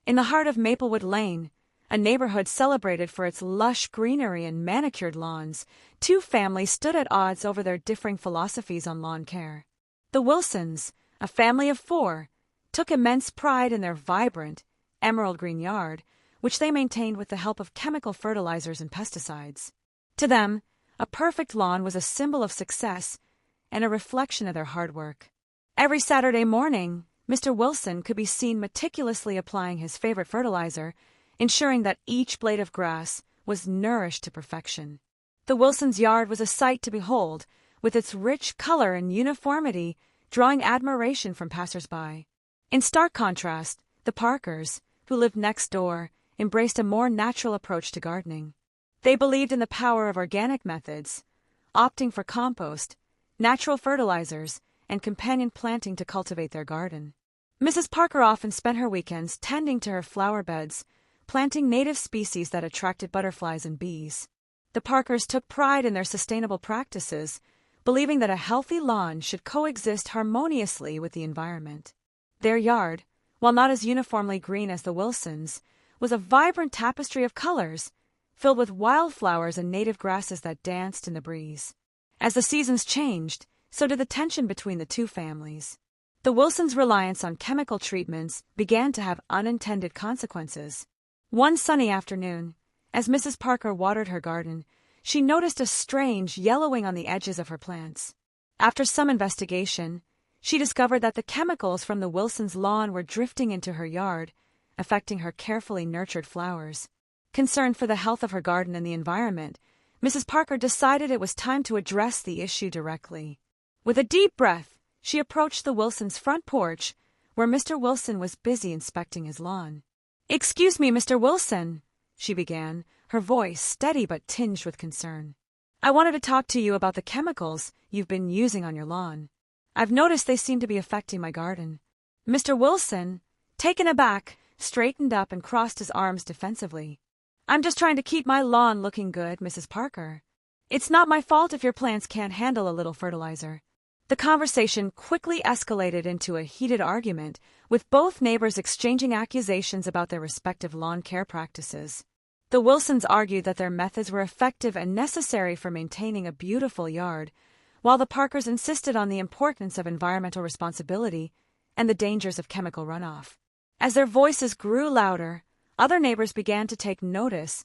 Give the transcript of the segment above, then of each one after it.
In the heart of Maplewood Lane, a neighborhood celebrated for its lush greenery and manicured lawns, two families stood at odds over their differing philosophies on lawn care. The Wilsons, a family of four, took immense pride in their vibrant, emerald green yard, which they maintained with the help of chemical fertilizers and pesticides. To them, a perfect lawn was a symbol of success and a reflection of their hard work. Every Saturday morning, Mr. Wilson could be seen meticulously applying his favorite fertilizer, ensuring that each blade of grass was nourished to perfection. The Wilsons' yard was a sight to behold, with its rich color and uniformity drawing admiration from passers-by. In stark contrast, the Parkers, who lived next door, embraced a more natural approach to gardening. They believed in the power of organic methods, opting for compost, natural fertilizers, and companion planting to cultivate their garden. Mrs. Parker often spent her weekends tending to her flower beds, planting native species that attracted butterflies and bees. The Parkers took pride in their sustainable practices, believing that a healthy lawn should coexist harmoniously with the environment. Their yard, while not as uniformly green as the Wilsons', was a vibrant tapestry of colors, filled with wildflowers and native grasses that danced in the breeze. As the seasons changed, so did the tension between the two families. The Wilsons' reliance on chemical treatments began to have unintended consequences. One sunny afternoon, as Mrs. Parker watered her garden, she noticed a strange yellowing on the edges of her plants. After some investigation, she discovered that the chemicals from the Wilsons' lawn were drifting into her yard, affecting her carefully nurtured flowers. Concerned for the health of her garden and the environment, Mrs. Parker decided it was time to address the issue directly. With a deep breath, she approached the Wilsons' front porch, where Mr. Wilson was busy inspecting his lawn. "Excuse me, Mr. Wilson," she began, her voice steady but tinged with concern. "I wanted to talk to you about the chemicals you've been using on your lawn. I've noticed they seem to be affecting my garden." Mr. Wilson, taken aback, straightened up and crossed his arms defensively. "I'm just trying to keep my lawn looking good, Mrs. Parker. It's not my fault if your plants can't handle a little fertilizer." The conversation quickly escalated into a heated argument, with both neighbors exchanging accusations about their respective lawn care practices. The Wilsons argued that their methods were effective and necessary for maintaining a beautiful yard, while the Parkers insisted on the importance of environmental responsibility and the dangers of chemical runoff. As their voices grew louder, other neighbors began to take notice,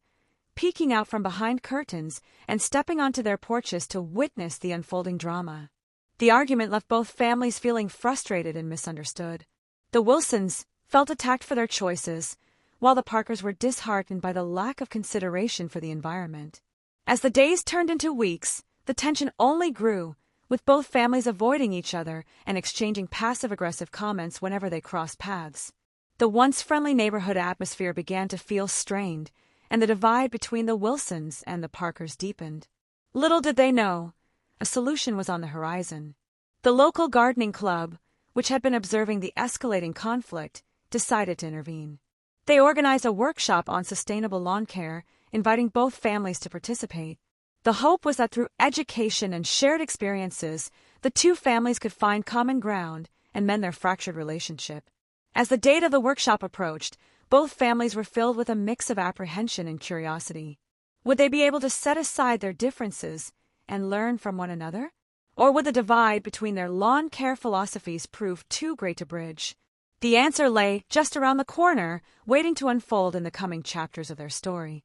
peeking out from behind curtains and stepping onto their porches to witness the unfolding drama. The argument left both families feeling frustrated and misunderstood. The Wilsons felt attacked for their choices, while the Parkers were disheartened by the lack of consideration for the environment. As the days turned into weeks, the tension only grew, with both families avoiding each other and exchanging passive-aggressive comments whenever they crossed paths. The once friendly neighborhood atmosphere began to feel strained, and the divide between the Wilsons and the Parkers deepened. Little did they know, a solution was on the horizon. The local gardening club, which had been observing the escalating conflict, decided to intervene. They organized a workshop on sustainable lawn care, inviting both families to participate. The hope was that through education and shared experiences, the two families could find common ground and mend their fractured relationship. As the date of the workshop approached, both families were filled with a mix of apprehension and curiosity. Would they be able to set aside their differences and learn from one another? Or would the divide between their lawn care philosophies prove too great to bridge? The answer lay just around the corner, waiting to unfold in the coming chapters of their story.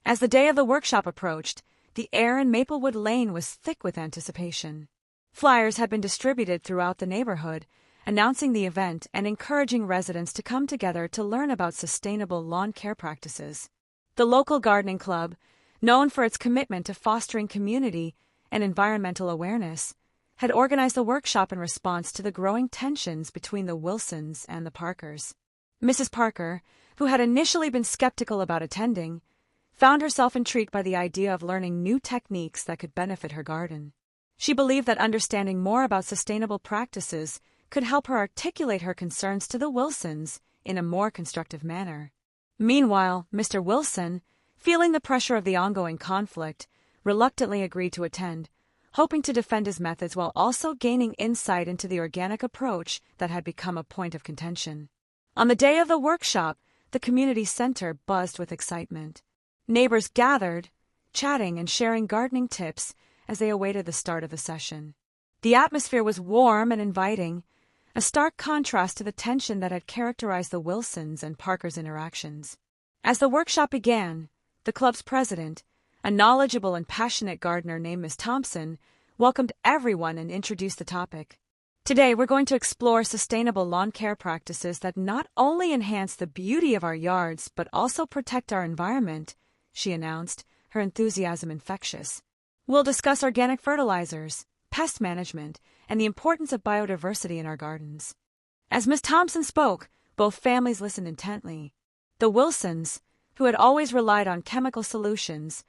As the day of the workshop approached, the air in Maplewood Lane was thick with anticipation. Flyers had been distributed throughout the neighborhood, announcing the event and encouraging residents to come together to learn about sustainable lawn care practices. The local gardening club, known for its commitment to fostering community and environmental awareness, had organized the workshop in response to the growing tensions between the Wilsons and the Parkers. Mrs. Parker, who had initially been skeptical about attending, found herself intrigued by the idea of learning new techniques that could benefit her garden. She believed that understanding more about sustainable practices could help her articulate her concerns to the Wilsons in a more constructive manner. Meanwhile, Mr. Wilson, feeling the pressure of the ongoing conflict, reluctantly agreed to attend, hoping to defend his methods while also gaining insight into the organic approach that had become a point of contention. On the day of the workshop, the community center buzzed with excitement. Neighbors gathered, chatting and sharing gardening tips as they awaited the start of the session. The atmosphere was warm and inviting, a stark contrast to the tension that had characterized the Wilsons and Parkers' interactions. As the workshop began, the club's president, a knowledgeable and passionate gardener named Miss Thompson, welcomed everyone and introduced the topic. Today, we're going to explore sustainable lawn care practices that not only enhance the beauty of our yards but also protect our environment, she announced, her enthusiasm infectious. We'll discuss organic fertilizers, pest management, and the importance of biodiversity in our gardens. As Miss Thompson spoke, both families listened intently. The Wilsons, who had always relied on chemical solutions,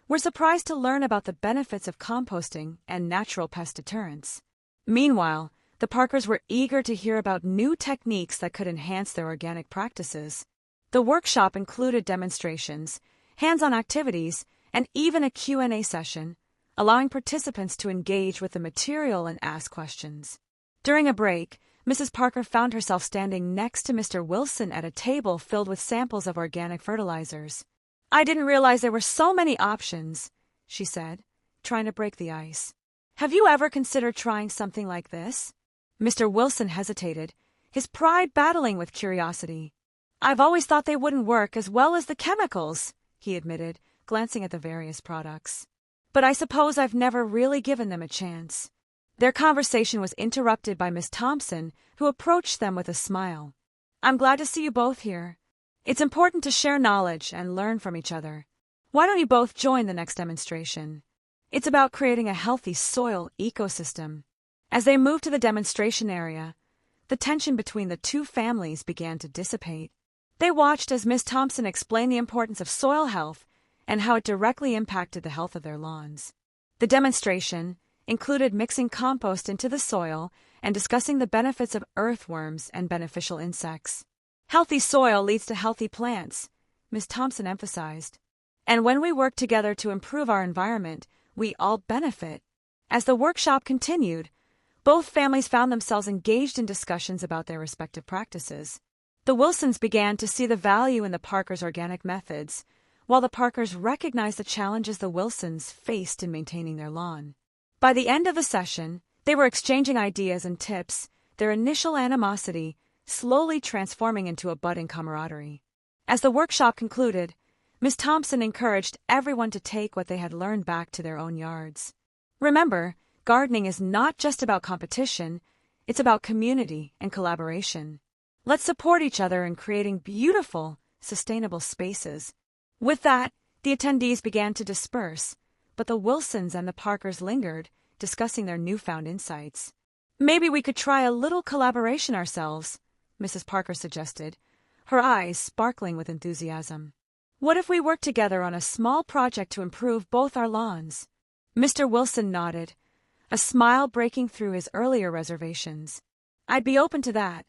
were surprised to learn about the benefits of composting and natural pest deterrents. Meanwhile, the Parkers were eager to hear about new techniques that could enhance their organic practices. The workshop included demonstrations, hands-on activities, and even a Q&A session, allowing participants to engage with the material and ask questions. During a break, Mrs. Parker found herself standing next to Mr. Wilson at a table filled with samples of organic fertilizers. "I didn't realize there were so many options," she said, trying to break the ice. "Have you ever considered trying something like this?" Mr. Wilson hesitated, his pride battling with curiosity. "I've always thought they wouldn't work as well as the chemicals," he admitted, glancing at the various products. "But I suppose I've never really given them a chance." Their conversation was interrupted by Miss Thompson, who approached them with a smile. "I'm glad to see you both here. It's important to share knowledge and learn from each other. Why don't you both join the next demonstration? It's about creating a healthy soil ecosystem." As they moved to the demonstration area, the tension between the two families began to dissipate. They watched as Miss Thompson explained the importance of soil health and how it directly impacted the health of their lawns. The demonstration included mixing compost into the soil and discussing the benefits of earthworms and beneficial insects. "Healthy soil leads to healthy plants," Miss Thompson emphasized. "And when we work together to improve our environment, we all benefit." As the workshop continued, both families found themselves engaged in discussions about their respective practices. The Wilsons began to see the value in the Parkers' organic methods, while the Parkers recognized the challenges the Wilsons faced in maintaining their lawn. By the end of the session, they were exchanging ideas and tips, their initial animosity slowly transforming into a budding camaraderie. As the workshop concluded, Miss Thompson encouraged everyone to take what they had learned back to their own yards. Remember, gardening is not just about competition, it's about community and collaboration. Let's support each other in creating beautiful, sustainable spaces. With that, the attendees began to disperse, but the Wilsons and the Parkers lingered, discussing their newfound insights. "Maybe we could try a little collaboration ourselves," Mrs. Parker suggested, her eyes sparkling with enthusiasm. "What if we worked together on a small project to improve both our lawns?" Mr. Wilson nodded, a smile breaking through his earlier reservations. "I'd be open to that.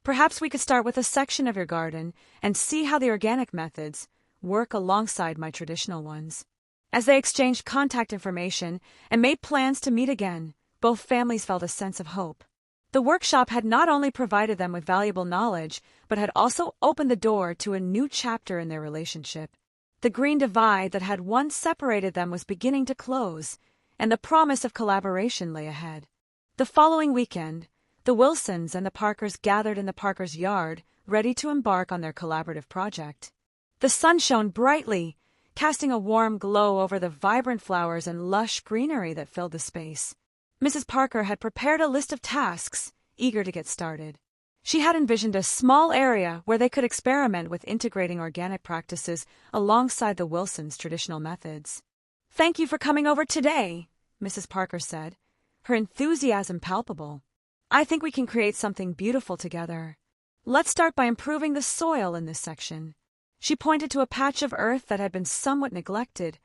Perhaps we could start with a section of your garden and see how the organic methods work alongside my traditional ones." As they exchanged contact information and made plans to meet again, both families felt a sense of hope. The workshop had not only provided them with valuable knowledge, but had also opened the door to a new chapter in their relationship. The green divide that had once separated them was beginning to close, and the promise of collaboration lay ahead. The following weekend, the Wilsons and the Parkers gathered in the Parkers' yard, ready to embark on their collaborative project. The sun shone brightly, casting a warm glow over the vibrant flowers and lush greenery that filled the space. Mrs. Parker had prepared a list of tasks, eager to get started. She had envisioned a small area where they could experiment with integrating organic practices alongside the Wilsons' traditional methods. "Thank you for coming over today," Mrs. Parker said, her enthusiasm palpable. "I think we can create something beautiful together. Let's start by improving the soil in this section." She pointed to a patch of earth that had been somewhat neglected,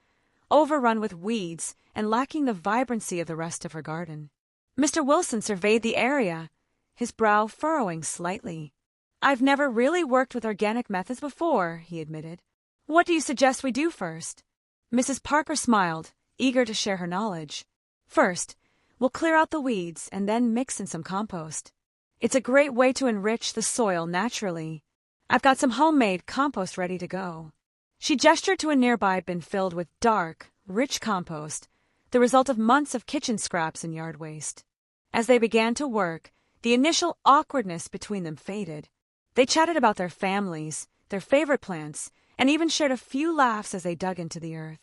overrun with weeds and lacking the vibrancy of the rest of her garden. Mr. Wilson surveyed the area, his brow furrowing slightly. "I've never really worked with organic methods before," he admitted. "What do you suggest we do first?" Mrs. Parker smiled, eager to share her knowledge. "First, we'll clear out the weeds and then mix in some compost. It's a great way to enrich the soil naturally. I've got some homemade compost ready to go." She gestured to a nearby bin filled with dark, rich compost, the result of months of kitchen scraps and yard waste. As they began to work, the initial awkwardness between them faded. They chatted about their families, their favorite plants, and even shared a few laughs as they dug into the earth.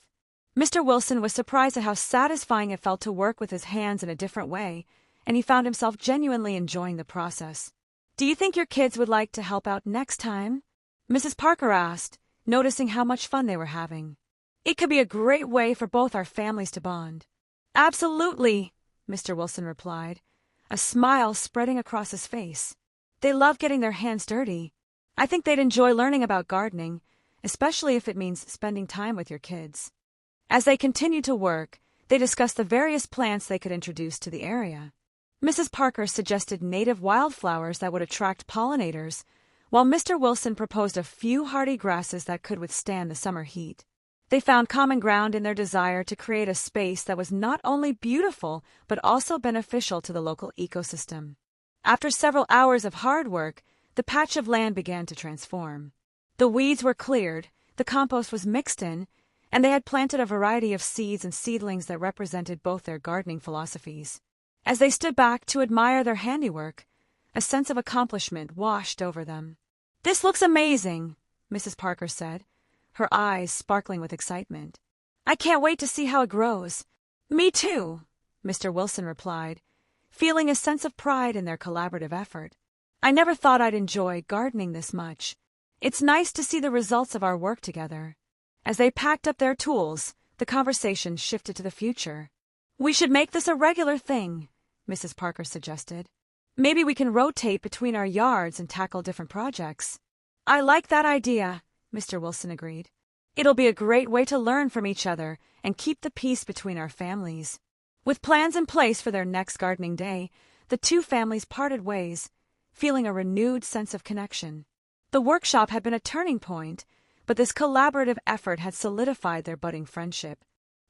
Mr. Wilson was surprised at how satisfying it felt to work with his hands in a different way, and he found himself genuinely enjoying the process. "Do you think your kids would like to help out next time?" Mrs. Parker asked, noticing how much fun they were having. "It could be a great way for both our families to bond." "Absolutely," Mr. Wilson replied, a smile spreading across his face. "They love getting their hands dirty. I think they'd enjoy learning about gardening, especially if it means spending time with your kids." As they continued to work, they discussed the various plants they could introduce to the area. Mrs. Parker suggested native wildflowers that would attract pollinators, while Mr. Wilson proposed a few hardy grasses that could withstand the summer heat. They found common ground in their desire to create a space that was not only beautiful but also beneficial to the local ecosystem. After several hours of hard work, the patch of land began to transform. The weeds were cleared, the compost was mixed in, and they had planted a variety of seeds and seedlings that represented both their gardening philosophies. As they stood back to admire their handiwork, a sense of accomplishment washed over them. "This looks amazing," Mrs. Parker said, her eyes sparkling with excitement. "I can't wait to see how it grows." "Me too," Mr. Wilson replied, feeling a sense of pride in their collaborative effort. "I never thought I'd enjoy gardening this much. It's nice to see the results of our work together." As they packed up their tools, the conversation shifted to the future. "We should make this a regular thing," Mrs. Parker suggested. "Maybe we can rotate between our yards and tackle different projects." "I like that idea," Mr. Wilson agreed. "It'll be a great way to learn from each other and keep the peace between our families." With plans in place for their next gardening day, the two families parted ways, feeling a renewed sense of connection. The workshop had been a turning point, but this collaborative effort had solidified their budding friendship.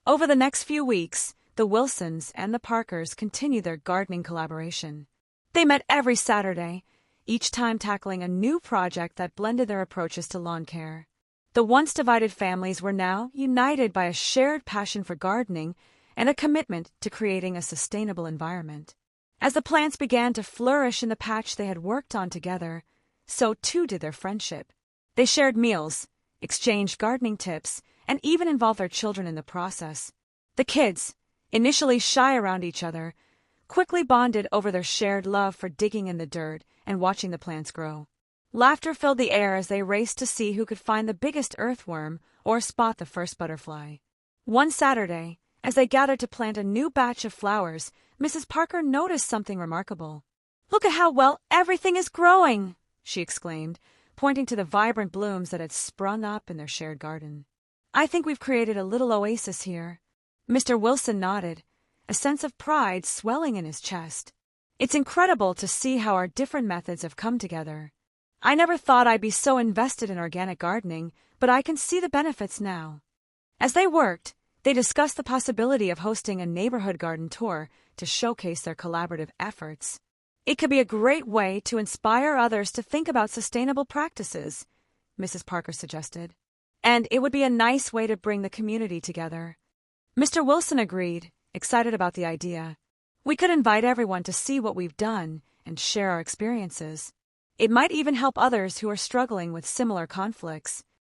Over the next few weeks, the Wilsons and the Parkers continued their gardening collaboration. They met every Saturday, each time tackling a new project that blended their approaches to lawn care. The once divided families were now united by a shared passion for gardening and a commitment to creating a sustainable environment. As the plants began to flourish in the patch they had worked on together, so too did their friendship. They shared meals, exchanged gardening tips, and even involved their children in the process. The kids, initially shy around each other, quickly bonded over their shared love for digging in the dirt and watching the plants grow. Laughter filled the air as they raced to see who could find the biggest earthworm or spot the first butterfly. One Saturday, as they gathered to plant a new batch of flowers, Mrs. Parker noticed something remarkable. "Look at how well everything is growing!" she exclaimed, pointing to the vibrant blooms that had sprung up in their shared garden. "I think we've created a little oasis here." Mr. Wilson nodded, a sense of pride swelling in his chest. "It's incredible to see how our different methods have come together. I never thought I'd be so invested in organic gardening, but I can see the benefits now." As they worked, they discussed the possibility of hosting a neighborhood garden tour to showcase their collaborative efforts. "It could be a great way to inspire others to think about sustainable practices," Mrs. Parker suggested. "And it would be a nice way to bring the community together." Mr. Wilson agreed, excited about the idea. "We could invite everyone to see what we've done and share our experiences. It might even help others who are struggling with similar conflicts."